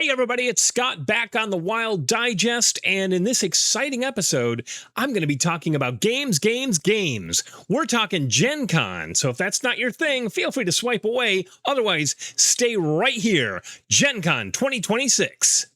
Hey everybody, it's Scott back on the Wild Digest, and in this exciting episode, I'm going to be talking about games. We're talking Gen Con, so if that's not your thing, feel free to swipe away. Otherwise, stay right here. Gen Con 2026.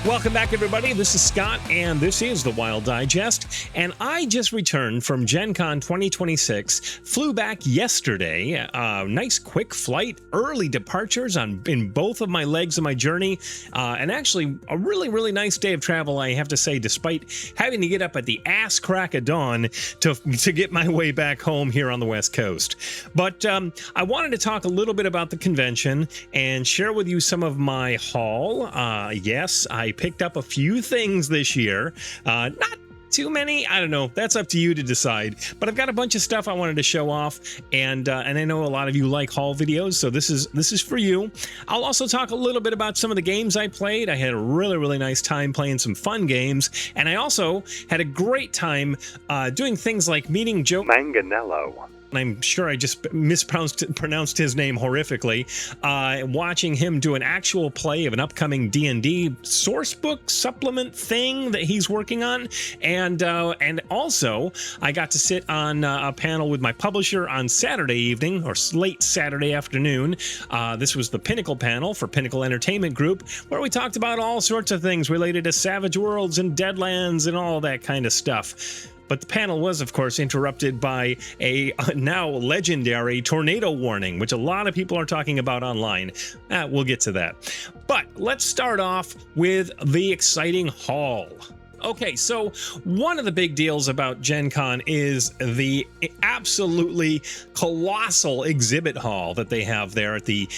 Welcome back, everybody. This is Scott, and this is the Wild Digest. And I just returned from Gen Con 2026, flew back yesterday. Nice quick flight, early departures in both of my legs of my journey, and actually a really nice day of travel, I have to say, despite having to get up at the ass crack of dawn to get my way back home here on the West Coast. But I wanted to talk a little bit about the convention and share with you some of my haul. Yes, I picked up a few things this year, not too many. I don't know. That's up to you to decide. But I've got a bunch of stuff I wanted to show off, and I know a lot of you like haul videos, so this is for you. I'll also talk a little bit about some of the games I played. I had a really nice time playing some fun games, and I also had a great time doing things like meeting Joe Manganiello. I'm sure I just mispronounced his name horrifically. Watching him do an actual play of an upcoming D&D sourcebook supplement thing that he's working on, and also I got to sit on a panel with my publisher on Saturday evening or late Saturday afternoon. This was the Pinnacle panel for Pinnacle Entertainment Group, where we talked about all sorts of things related to Savage Worlds and Deadlands and all that kind of stuff. But the panel was, of course, interrupted by a now legendary tornado warning, which a lot of people are talking about online. We'll get to that. But let's start off with the exciting haul. Okay, so one of the big deals about Gen Con is the absolutely colossal exhibit hall that they have there at the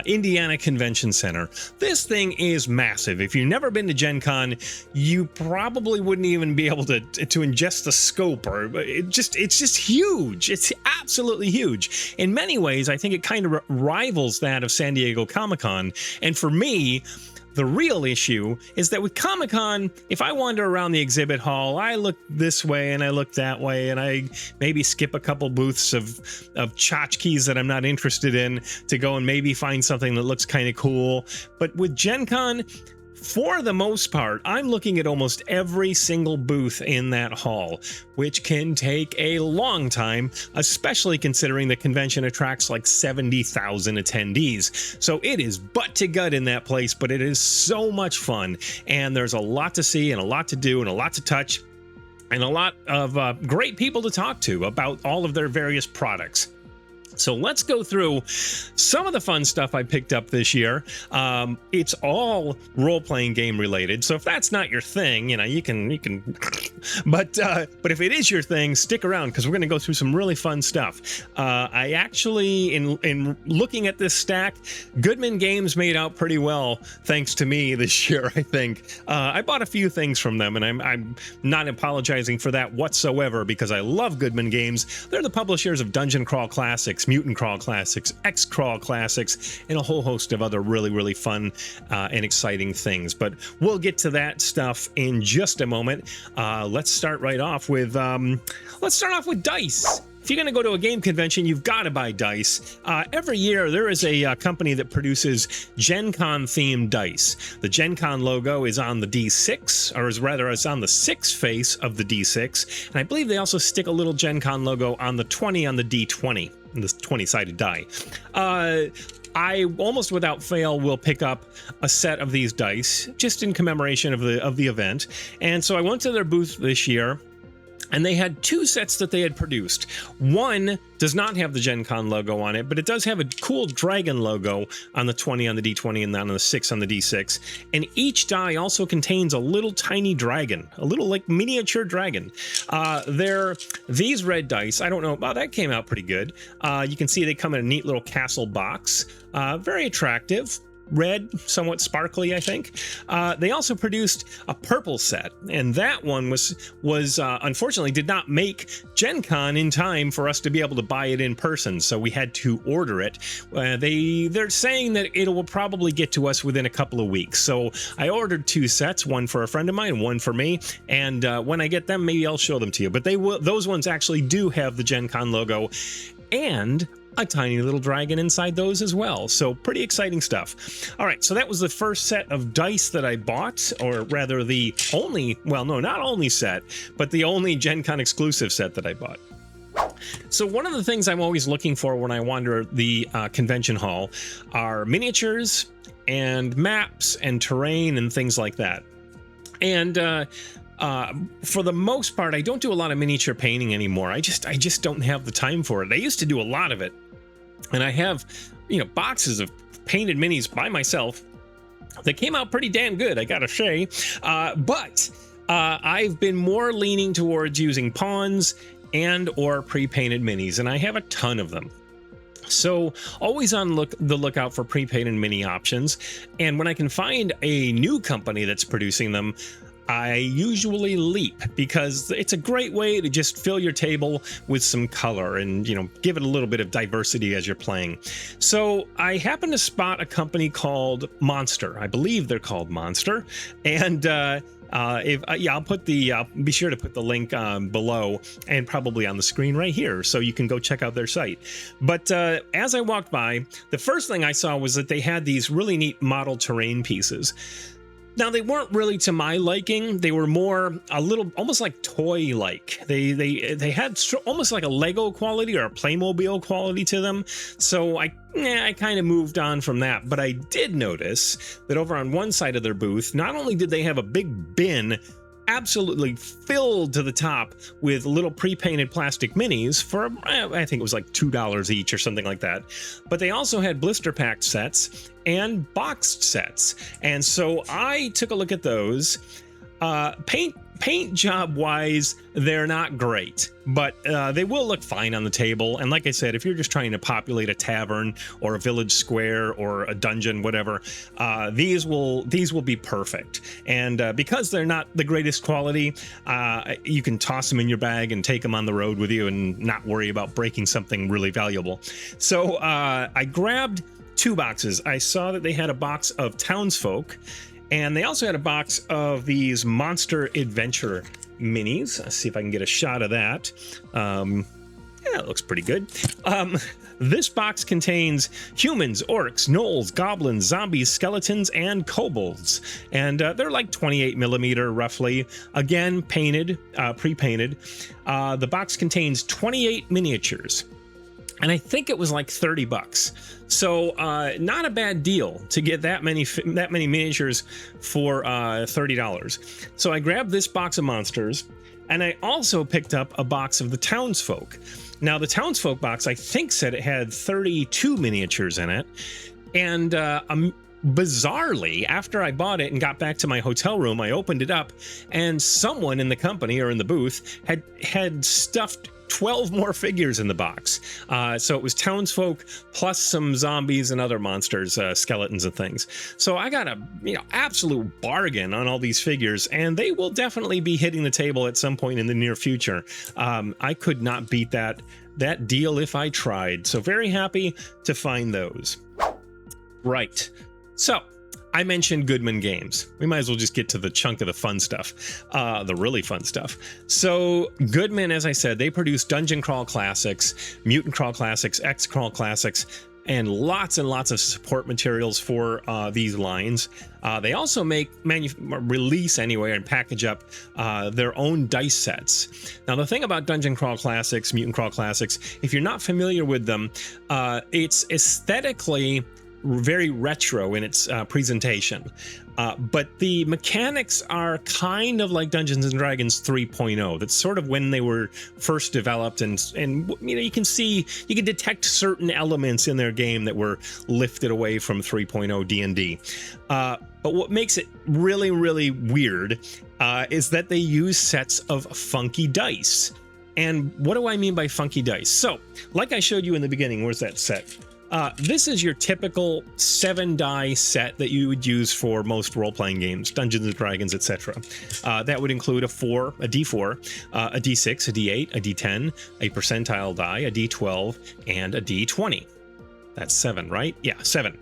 Indiana Convention Center. This thing is massive. If you've never been to Gen Con, you probably wouldn't even be able to ingest the scope, or it's just huge. It's absolutely huge. In many ways, I think it kind of rivals that of San Diego Comic-Con. And for me, the real issue is that with Comic-Con, if I wander around the exhibit hall, I look this way and I look that way, and I maybe skip a couple booths of tchotchkes that I'm not interested in to go and maybe find something that looks kind of cool. But with Gen Con, for the most part, I'm looking at almost every single booth in that hall, which can take a long time, especially considering the convention attracts like 70,000 attendees. So it is butt to gut in that place, but it is so much fun, and there's a lot to see and a lot to do and a lot to touch and a lot of great people to talk to about all of their various products. So let's go through some of the fun stuff I picked up this year. It's all role-playing game related, so if that's not your thing, you can. But if it is your thing, stick around, because we're going to go through some really fun stuff. I actually, in looking at this stack, Goodman Games made out pretty well, thanks to me this year. I think I bought a few things from them, and I'm not apologizing for that whatsoever, because I love Goodman Games. They're the publishers of Dungeon Crawl Classics, Mutant Crawl Classics, X-Crawl Classics, and a whole host of other really fun and exciting things. But we'll get to that stuff in just a moment. Let's start right off with dice. If you're going to go to a game convention, you've got to buy dice. Every year, there is a company that produces Gen Con themed dice. The Gen Con logo is on the D6, or rather, it's on the 6 face of the D6. And I believe they also stick a little Gen Con logo on the 20 on the D20, this 20-sided die. I almost without fail will pick up a set of these dice just in commemoration of the event. And so I went to their booth this year, and they had 2 sets that they had produced. One does not have the Gen Con logo on it, but it does have a cool dragon logo on the 20 on the D20 and on the 6 on the D6. And each die also contains a little tiny dragon, a little like miniature dragon. These red dice, I don't know, well, that came out pretty good. You can see they come in a neat little castle box. Very attractive. red, somewhat sparkly, I think. They also produced a purple set, and that one was unfortunately did not make Gen Con in time for us to be able to buy it in person, so we had to order it. They're saying that it will probably get to us within a couple of weeks, so I ordered 2 sets, one for a friend of mine, one for me, and when I get them, maybe I'll show them to you. But those ones actually do have the Gen Con logo and a tiny little dragon inside those as well. So pretty exciting stuff. All right, so that was the first set of dice that I bought, or rather the only, well, no, not only set, but the only Gen Con exclusive set that I bought. So one of the things I'm always looking for when I wander the convention hall are miniatures and maps and terrain and things like that. And for the most part, I don't do a lot of miniature painting anymore. I just don't have the time for it. I used to do a lot of it, and I have, boxes of painted minis by myself that came out pretty damn good, I gotta say. But I've been more leaning towards using pawns and or pre-painted minis, and I have a ton of them. So always on the lookout for pre-painted mini options, and when I can find a new company that's producing them, I usually leap, because it's a great way to just fill your table with some color and, give it a little bit of diversity as you're playing. So I happened to spot a company called Monster. I believe they're called Monster. And I'll be sure to put the link below and probably on the screen right here, so you can go check out their site. But as I walked by, the first thing I saw was that they had these really neat model terrain pieces. Now, they weren't really to my liking. They were more almost like toy-like. They had almost like a Lego quality or a Playmobil quality to them. So I kind of moved on from that. But I did notice that over on one side of their booth, not only did they have a big bin absolutely filled to the top with little pre-painted plastic minis for, I think it was like $2 each or something like that, but they also had blister packed sets and boxed sets. And so I took a look at those. Paint job wise, they're not great, but they will look fine on the table. And like I said, if you're just trying to populate a tavern or a village square or a dungeon, whatever, these will be perfect. And because they're not the greatest quality, you can toss them in your bag and take them on the road with you and not worry about breaking something really valuable. So I grabbed 2 boxes. I saw that they had a box of Townsfolk, and they also had a box of these Monster Adventure minis. Let's see if I can get a shot of that. Yeah, it looks pretty good. This box contains humans, orcs, gnolls, goblins, zombies, skeletons, and kobolds. And they're like 28 millimeter roughly. Again, painted, pre-painted. The box contains 28 miniatures, and I think it was like $30. So not a bad deal to get that many miniatures for $30. So I grabbed this box of monsters, and I also picked up a box of the Townsfolk. Now the Townsfolk box, I think, said it had 32 miniatures in it, and bizarrely, after I bought it and got back to my hotel room, I opened it up, and someone in the company or in the booth had stuffed 12 more figures in the box. So it was Townsfolk plus some zombies and other monsters, skeletons and things. So I got a absolute bargain on all these figures, and they will definitely be hitting the table at some point in the near future. I could not beat that deal if I tried. So very happy to find those. Right. So I mentioned Goodman Games. We might as well just get to the chunk of the fun stuff, the really fun stuff. So Goodman, as I said, they produce Dungeon Crawl Classics, Mutant Crawl Classics, X Crawl Classics, and lots of support materials for these lines. They also release anyway and package up their own dice sets. Now, the thing about Dungeon Crawl Classics, Mutant Crawl Classics, if you're not familiar with them, it's aesthetically very retro in its presentation, but the mechanics are kind of like Dungeons and Dragons 3.0. That's sort of when they were first developed, and you can detect certain elements in their game that were lifted away from 3.0 D&D. But what makes it really, really weird is that they use sets of funky dice. And what do I mean by funky dice? So, like I showed you in the beginning, where's that set? This is your typical 7-die set that you would use for most role-playing games, Dungeons and Dragons, etc. That would include a D4, a D6, a D8, a D10, a percentile die, a D12, and a D20. That's 7, right? Yeah, 7.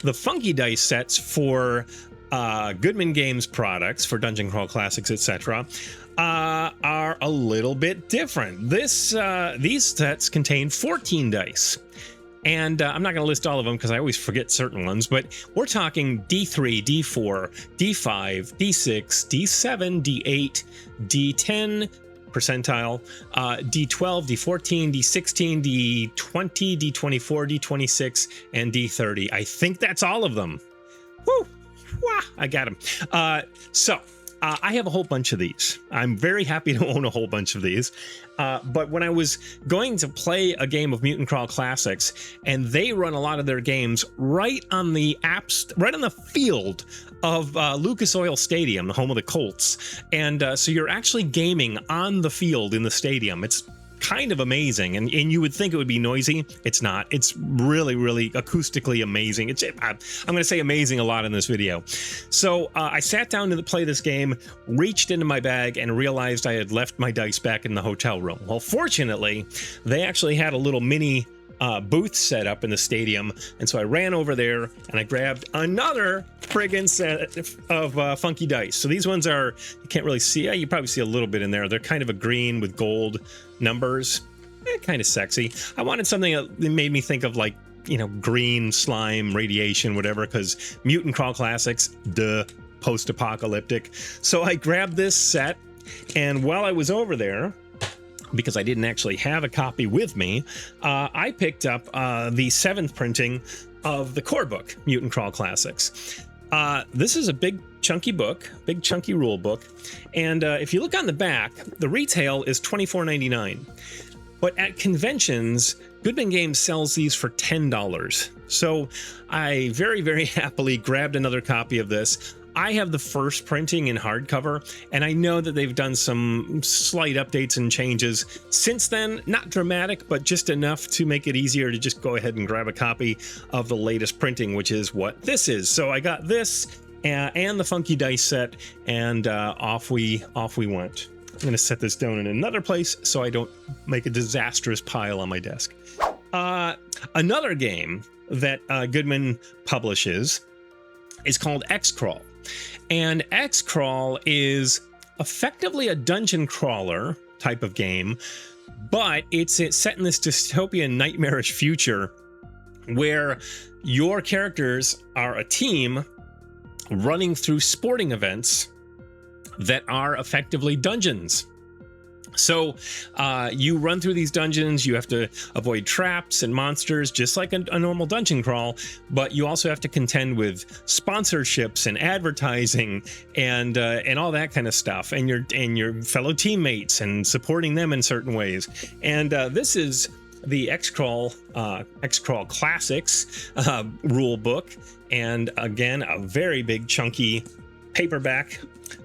The funky dice sets for Goodman Games products, for Dungeon Crawl Classics, etc., are a little bit different. These sets contain 14 dice. And I'm not going to list all of them because I always forget certain ones, but we're talking D3, D4, D5, D6, D7, D8, D10 percentile, D12, D14, D16, D20, D24, D26, and D30. I think that's all of them. Woo! Wah, I got them. I have a whole bunch of these. I'm very happy to own a whole bunch of these. But when I was going to play a game of Mutant Crawl Classics, and they run a lot of their games right on the right on the field of Lucas Oil Stadium, the home of the Colts. And so you're actually gaming on the field in the stadium. It's kind of amazing, and you would think it would be noisy. It's not. It's really, really acoustically amazing. I'm going to say amazing a lot in this video. So I sat down to play this game, reached into my bag, and realized I had left my dice back in the hotel room. Well, fortunately, they actually had a little mini booth set up in the stadium, and so I ran over there and I grabbed another friggin' set of funky dice. So these ones are, you can't really see, you probably see a little bit in there. They're kind of a green with gold numbers, kind of sexy. I wanted something that made me think of, like, you know, green slime radiation, whatever, because Mutant Crawl Classics, duh, post-apocalyptic. So I grabbed this set, and while I was over there, because I didn't actually have a copy with me, I picked up the 7th printing of the core book, Mutant Crawl Classics. This is a big chunky book, big chunky rule book, and if you look on the back, the retail is $24.99. But at conventions, Goodman Games sells these for $10. So I very, very happily grabbed another copy of this. I have the first printing in hardcover, and I know that they've done some slight updates and changes since then. Not dramatic, but just enough to make it easier to just go ahead and grab a copy of the latest printing, which is what this is. So I got this and the funky dice set, and off we went. I'm going to set this down in another place so I don't make a disastrous pile on my desk. Another game that Goodman publishes is called X-Crawl. And X-Crawl is effectively a dungeon crawler type of game, but it's set in this dystopian, nightmarish future where your characters are a team running through sporting events that are effectively dungeons. So you run through these dungeons, you have to avoid traps and monsters just like a normal dungeon crawl, but you also have to contend with sponsorships and advertising and all that kind of stuff, and your fellow teammates and supporting them in certain ways. And this is the X-Crawl Classics rule book, and again, a very big chunky paperback.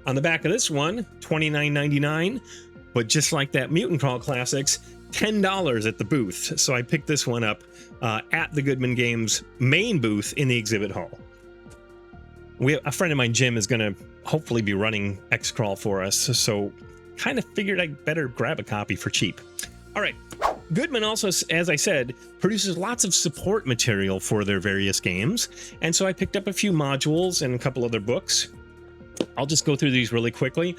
On the back of this one, $29.99. But just like that Mutant Crawl Classics, $10 at the booth. So I picked this one up at the Goodman Games main booth in the exhibit hall. A friend of mine, Jim, is going to hopefully be running X-Crawl for us. So kind of figured I'd better grab a copy for cheap. All right. Goodman also, as I said, produces lots of support material for their various games. And so I picked up a few modules and a couple other books. I'll just go through these really quickly.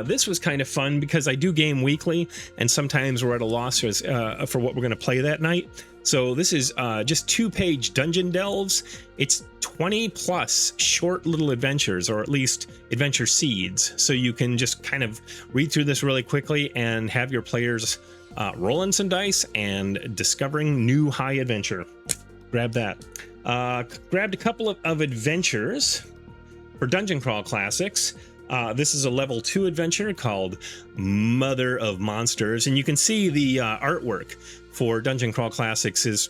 This was kind of fun because I do game weekly, and sometimes we're at a loss for what we're going to play that night. So this is just 2-page dungeon delves. It's 20 plus short little adventures, or at least adventure seeds. So you can just kind of read through this really quickly and have your players rolling some dice and discovering new high adventure. Grab that. Grabbed a couple of adventures for Dungeon Crawl Classics. This is a level 2 adventure called Mother of Monsters, and you can see the artwork for Dungeon Crawl Classics is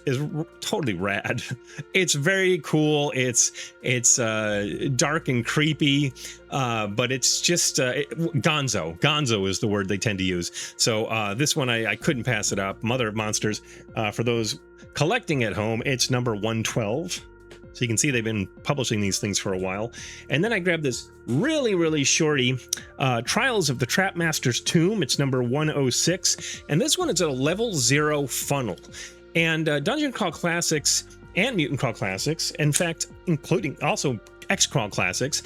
totally rad. It's very cool. It's dark and creepy, but it's just gonzo. Gonzo is the word they tend to use. So this one I couldn't pass it up. Mother of Monsters. For those collecting at home, it's number 112. So you can see they've been publishing these things for a while. And then I grabbed this really shorty, Trials of the Trapmaster's Tomb. It's number 106. And this one is a level 0 funnel. And Dungeon Crawl Classics and Mutant Crawl Classics, in fact, including also X-Crawl Classics,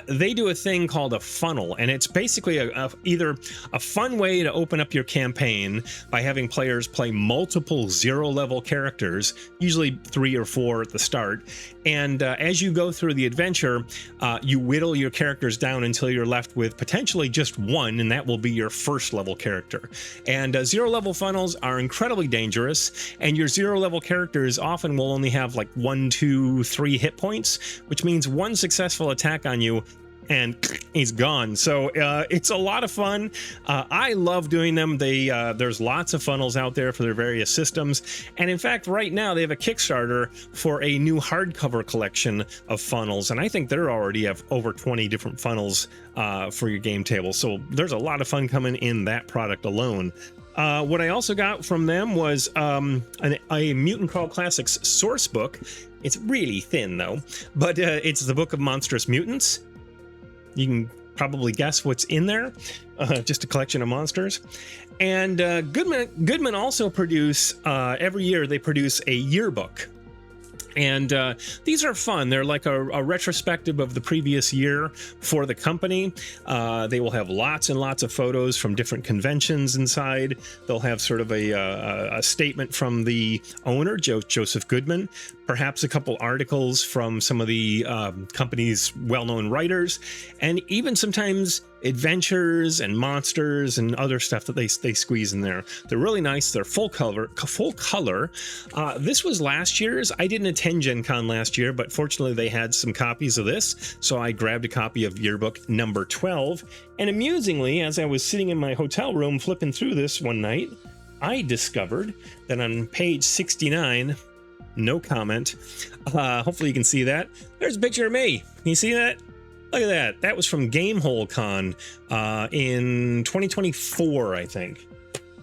they do a thing called a funnel, and it's basically either a fun way to open up your campaign by having players play multiple 0-level characters, usually 3 or 4 at the start, and as you go through the adventure, you whittle your characters down until you're left with potentially just one, and that will be your first level character. And 0-level funnels are incredibly dangerous, and your 0-level characters often will only have like 1, 2, 3 hit points, which means one successful attack on you and he's gone. So it's a lot of fun. I love doing them. There's lots of funnels out there for their various systems, and in fact right now they have a Kickstarter for a new hardcover collection of funnels, and I think they're already have over 20 different funnels for your game table. So there's a lot of fun coming in that product alone. What I also got from them was a Mutant Crawl Classics source book. It's really thin though, but it's the Book of Monstrous Mutants. You can probably guess what's in there. Just a collection of monsters. And Goodman also produce, every year they produce a yearbook. And these are fun. They're like a retrospective of the previous year for the company. They will have lots and lots of photos from different conventions inside. They'll have sort of a statement from the owner, Joseph Goodman, perhaps a couple articles from some of the company's well-known writers, and even sometimes adventures and monsters and other stuff that they squeeze in there. They're really nice. They're full color. This was last year's. I didn't attend Gen Con last year, but fortunately they had some copies of this, so I grabbed a copy of yearbook number 12. And amusingly, as I was sitting in my hotel room flipping through this one night, I discovered that on page 69, no comment, hopefully you can see that, there's a picture of me. Can you see that? Look at that. That was from Gamehole Con in 2024, I think.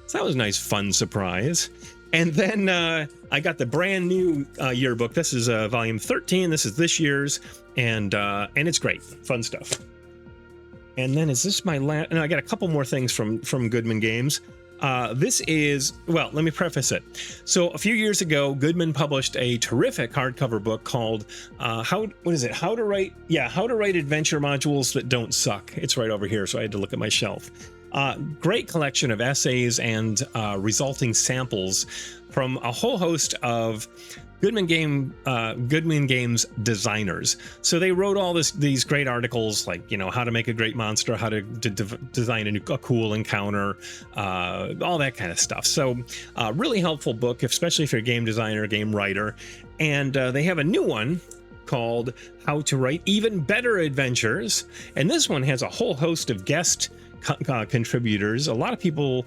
So that was a nice, fun surprise. And then I got the brand new yearbook. This is volume 13. This is this year's, and it's great. Fun stuff. And then is this my last? No, I got a couple more things from Goodman Games. This is, well, let me preface it. So a few years ago, Goodman published a terrific hardcover book called How to Write Adventure Modules That Don't Suck. It's right over here, so I had to look at my shelf. Great collection of essays and resulting samples from a whole host of Goodman Games designers. So they wrote all these great articles, like, you know, how to make a great monster, how to design a cool encounter, all that kind of stuff. So really helpful book, especially if you're a game designer, game writer. And they have a new one called How to Write Even Better Adventures. And this one has a whole host of guest contributors, a lot of people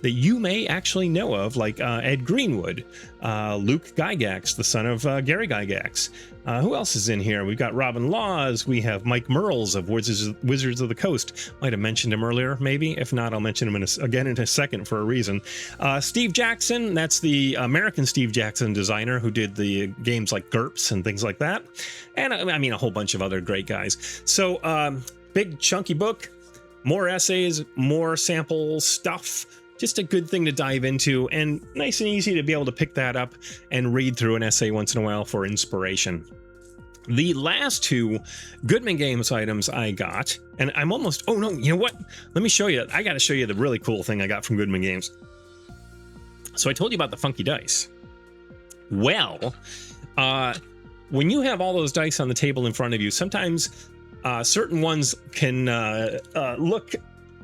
that you may actually know of, like Ed Greenwood, Luke Gygax, the son of Gary Gygax. Who else is in here? We've got Robin Laws. We have Mike Merles of Wizards of the Coast. Might have mentioned him earlier, maybe. If not, I'll mention him again in a second for a reason. Steve Jackson, that's the American Steve Jackson designer who did the games like GURPS and things like that. And I mean, a whole bunch of other great guys. So big chunky book, more essays, more sample stuff. Just a good thing to dive into, and nice and easy to be able to pick that up and read through an essay once in a while for inspiration. The last two Goodman Games items I got, and I'm almost, oh no, you know what? Let me show you. I got to show you the really cool thing I got from Goodman Games. So I told you about the funky dice. Well, when you have all those dice on the table in front of you, sometimes certain ones can look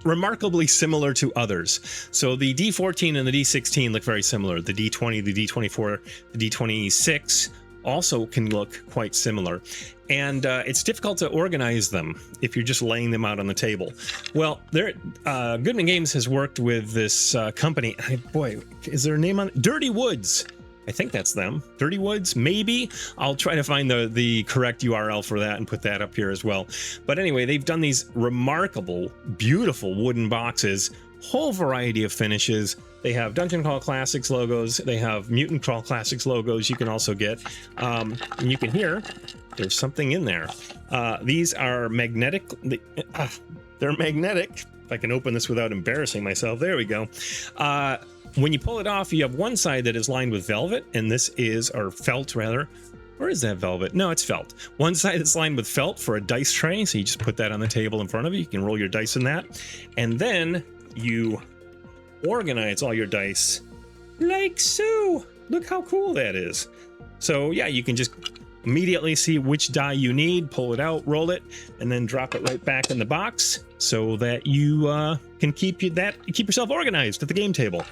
remarkably similar to others. So the D14 and the D16 look very similar. The D20, the D24, the D26 also can look quite similar. and it's difficult to organize them if you're just laying them out on the table. Well, Goodman Games has worked with this company. Boy, is there a name on it? Dirty Woods. I think that's them. Dirty Woods, maybe. I'll try to find the correct URL for that and put that up here as well. But anyway, they've done these remarkable, beautiful wooden boxes, whole variety of finishes. They have Dungeon Crawl Classics logos. They have Mutant Crawl Classics logos you can also get. And you can hear there's something in there. These are magnetic. They're magnetic. If I can open this without embarrassing myself. There we go. When you pull it off, you have one side that is lined with velvet, and this is, or felt rather. Or is that velvet? No, it's felt. One side is lined with felt for a dice tray, so you just put that on the table in front of you. You can roll your dice in that. And then you organize all your dice like so. Look how cool that is. So yeah, you can just immediately see which die you need, pull it out, roll it, and then drop it right back in the box so that you can keep yourself organized at the game table.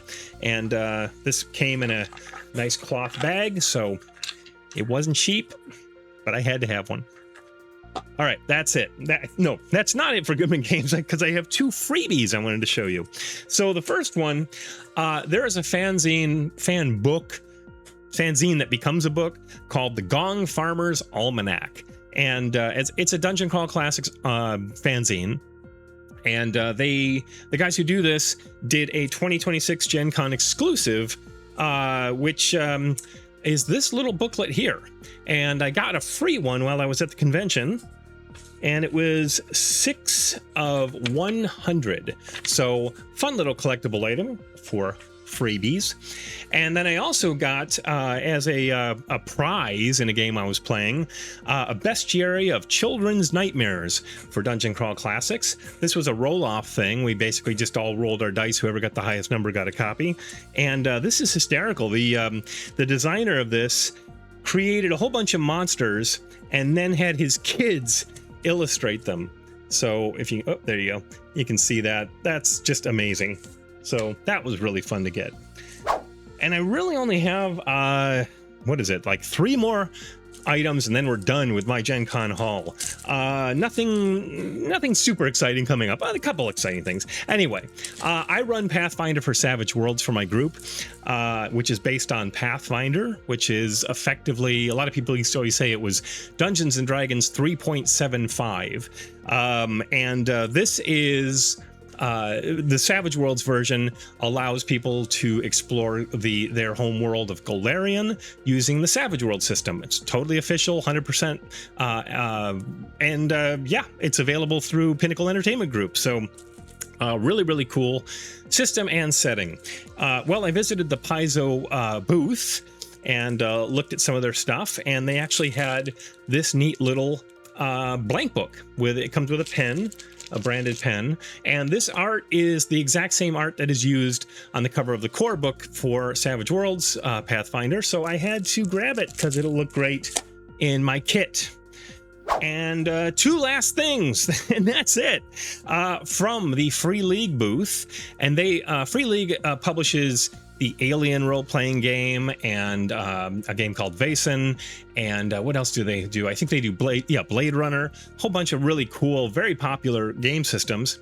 And this came in a nice cloth bag, so it wasn't cheap, but I had to have one. All right, that's it. No, that's not it for Goodman Games, because I have two freebies I wanted to show you. So the first one, there is a fanzine that becomes a book called the Gong Farmer's Almanac, and it's a Dungeon Crawl Classics fanzine. And the guys who do this did a 2026 Gen Con exclusive, which is this little booklet here. And I got a free one while I was at the convention, and it was 6 of 100. So fun little collectible item for freebies. And then I also got as a prize in a game I was playing, a bestiary of children's nightmares for Dungeon Crawl Classics. This was a roll-off thing. We basically just all rolled our dice. Whoever got the highest number got a copy. And this is hysterical. The designer of this created a whole bunch of monsters and then had his kids illustrate them. So if you, oh, there you go. You can see that. That's just amazing. So that was really fun to get. And I really only have, what is it, like 3 more items, and then we're done with my Gen Con haul. Nothing super exciting coming up. A couple exciting things. Anyway, I run Pathfinder for Savage Worlds for my group, which is based on Pathfinder, which is effectively, a lot of people used to always say it was Dungeons and Dragons 3.75. And this is... the Savage Worlds version allows people to explore their home world of Golarion using the Savage World system. It's totally official, 100%, and yeah, it's available through Pinnacle Entertainment Group. So really, really cool system and setting. Well, I visited the Paizo booth and looked at some of their stuff, and they actually had this neat little blank book it comes with a pen, a branded pen, and this art is the exact same art that is used on the cover of the core book for Savage Worlds Pathfinder, so I had to grab it because it'll look great in my kit. And 2 last things, and that's it, from the Free League booth. And Free League publishes the Alien role-playing game and a game called Vaesen, and what else do they do? I think they do Blade Runner, a whole bunch of really cool, very popular game systems.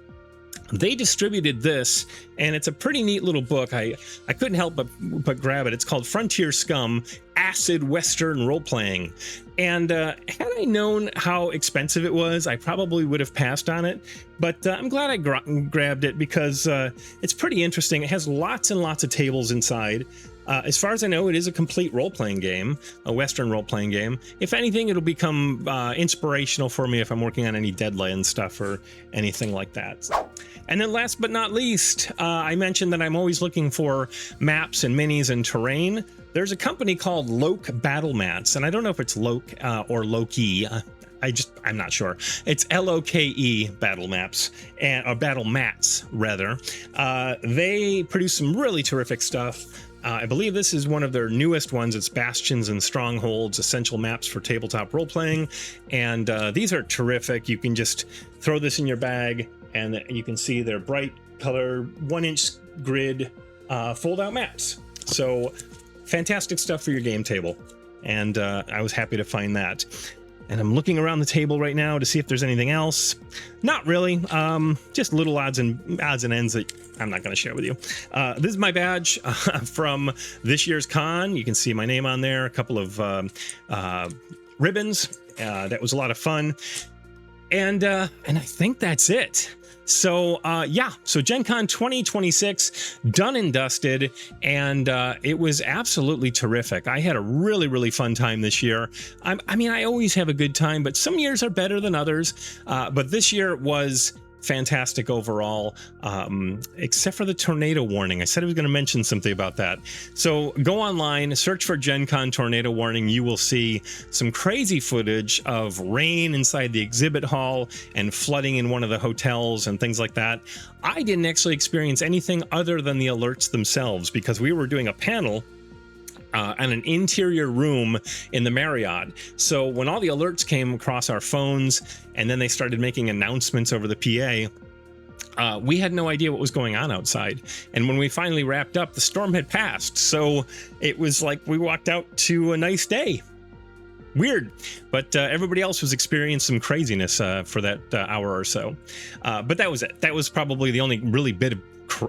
They distributed this, and it's a pretty neat little book. I couldn't help but grab it. It's called Frontier Scum, Acid Western Role-Playing. And had I known how expensive it was, I probably would have passed on it. But I'm glad I grabbed it because it's pretty interesting. It has lots and lots of tables inside. As far as I know, it is a complete role-playing game, a Western role-playing game. If anything, it'll become inspirational for me if I'm working on any Deadlands stuff or anything like that. And then last but not least, I mentioned that I'm always looking for maps and minis and terrain. There's a company called Loke BattleMats, and I don't know if it's Loke or Loki. I'm not sure. It's L-O-K-E BattleMats, or BattleMats rather. They produce some really terrific stuff. I believe this is one of their newest ones. It's Bastions and Strongholds, Essential Maps for Tabletop Role-Playing. And these are terrific. You can just throw this in your bag, and you can see their bright color, 1-inch grid fold-out maps. So fantastic stuff for your game table. And I was happy to find that. And I'm looking around the table right now to see if there's anything else. Not really. Just little odds and ends that I'm not going to share with you. This is my badge from this year's con. You can see my name on there. A couple of ribbons. That was a lot of fun. And I think that's it. So yeah, so Gen Con 2026 done and dusted, and it was absolutely terrific. I had a really fun time this year. I mean, I always have a good time, but some years are better than others. But this year was fantastic overall, except for the tornado warning. I said I was going to mention something about that. So go online, search for Gen Con tornado warning. You will see some crazy footage of rain inside the exhibit hall and flooding in one of the hotels and things like that. I didn't actually experience anything other than the alerts themselves, because we were doing a panel and an interior room in the Marriott. So when all the alerts came across our phones and then they started making announcements over the PA, we had no idea what was going on outside. And when we finally wrapped up, the storm had passed. So it was like we walked out to a nice day. Weird, but everybody else was experiencing some craziness for that hour or so. But that was it. That was probably the only really bit of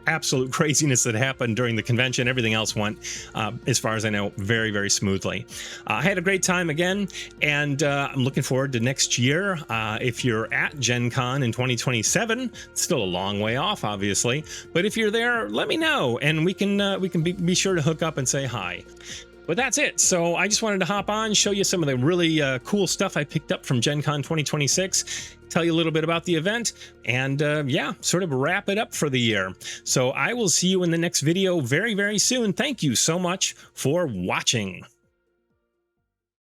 absolute craziness that happened during the convention. Everything else went, as far as I know, very smoothly. I had a great time again, and I'm looking forward to next year. If you're at Gen Con in 2027, it's still a long way off, obviously, but if you're there, let me know, and we can be sure to hook up and say hi. But that's it. So I just wanted to hop on, show you some of the really cool stuff I picked up from Gen Con 2026, tell you a little bit about the event, and yeah, sort of wrap it up for the year. So I will see you in the next video very soon. Thank you so much for watching.